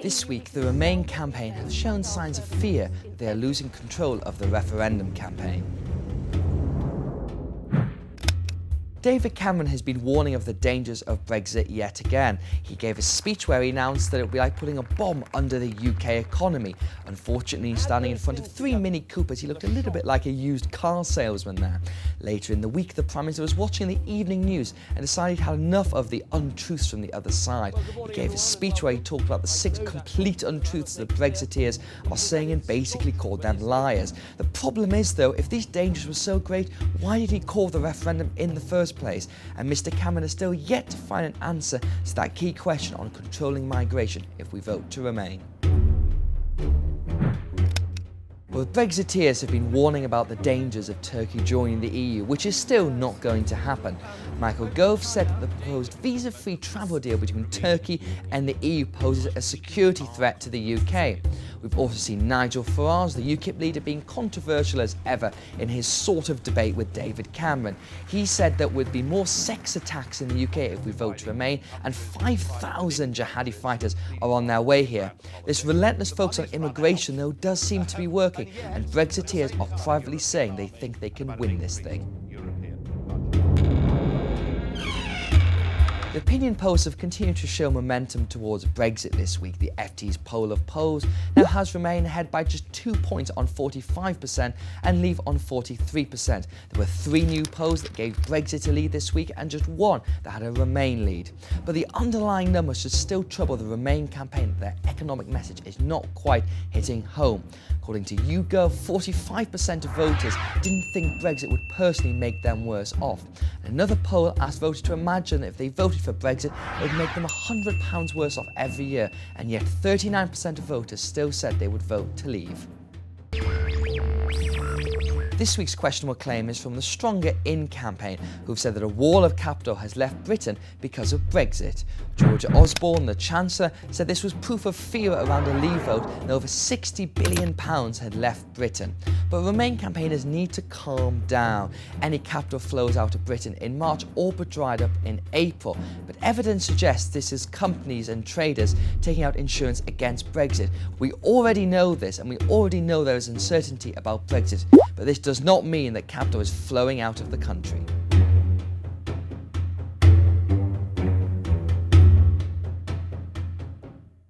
This week, the Remain campaign has shown signs of fear that they are losing control of the referendum campaign. David Cameron has been warning of the dangers of Brexit yet again. He gave a speech where he announced that it would be like putting a bomb under the UK economy. Unfortunately, standing in front of 3 Mini Coopers, he looked a little bit like a used car salesman there. Later in the week, the Prime Minister was watching the evening news and decided he had enough of the untruths from the other side. He gave a speech where he talked about the 6 complete untruths that Brexiteers are saying and basically called them liars. The problem is, though, if these dangers were so great, why did he call the referendum in the first place? And Mr Cameron has still yet to find an answer to that key question on controlling migration if we vote to remain. Well, Brexiteers have been warning about the dangers of Turkey joining the EU, which is still not going to happen. Michael Gove said that the proposed visa-free travel deal between Turkey and the EU poses a security threat to the UK. We've also seen Nigel Farage, the UKIP leader, being controversial as ever in his sort of debate with David Cameron. He said that there'd be more sex attacks in the UK if we vote to remain, and 5,000 jihadi fighters are on their way here. This relentless focus on immigration, though, does seem to be working, and Brexiteers are privately saying they think they can win this thing. The opinion polls have continued to show momentum towards Brexit this week. The FT's poll of polls now has Remain ahead by just 2 points on 45% and Leave on 43%. There were 3 new polls that gave Brexit a lead this week and just 1 that had a Remain lead. But the underlying numbers should still trouble the Remain campaign that their economic message is not quite hitting home. According to YouGov, 45% of voters didn't think Brexit would personally make them worse off. Another poll asked voters to imagine that if they voted for Brexit, it would make them £100 worse off every year, and yet 39% of voters still said they would vote to leave. This week's questionable claim is from the Stronger In campaign, who've said that a wall of capital has left Britain because of Brexit. Georgia Osborne, the Chancellor, said this was proof of fear around a Leave vote and over £60 billion had left Britain. But Remain campaigners need to calm down. Any capital flows out of Britain in March all but dried up in April. But evidence suggests this is companies and traders taking out insurance against Brexit. We already know this, and we already know there is uncertainty about Brexit. But this does not mean that capital is flowing out of the country.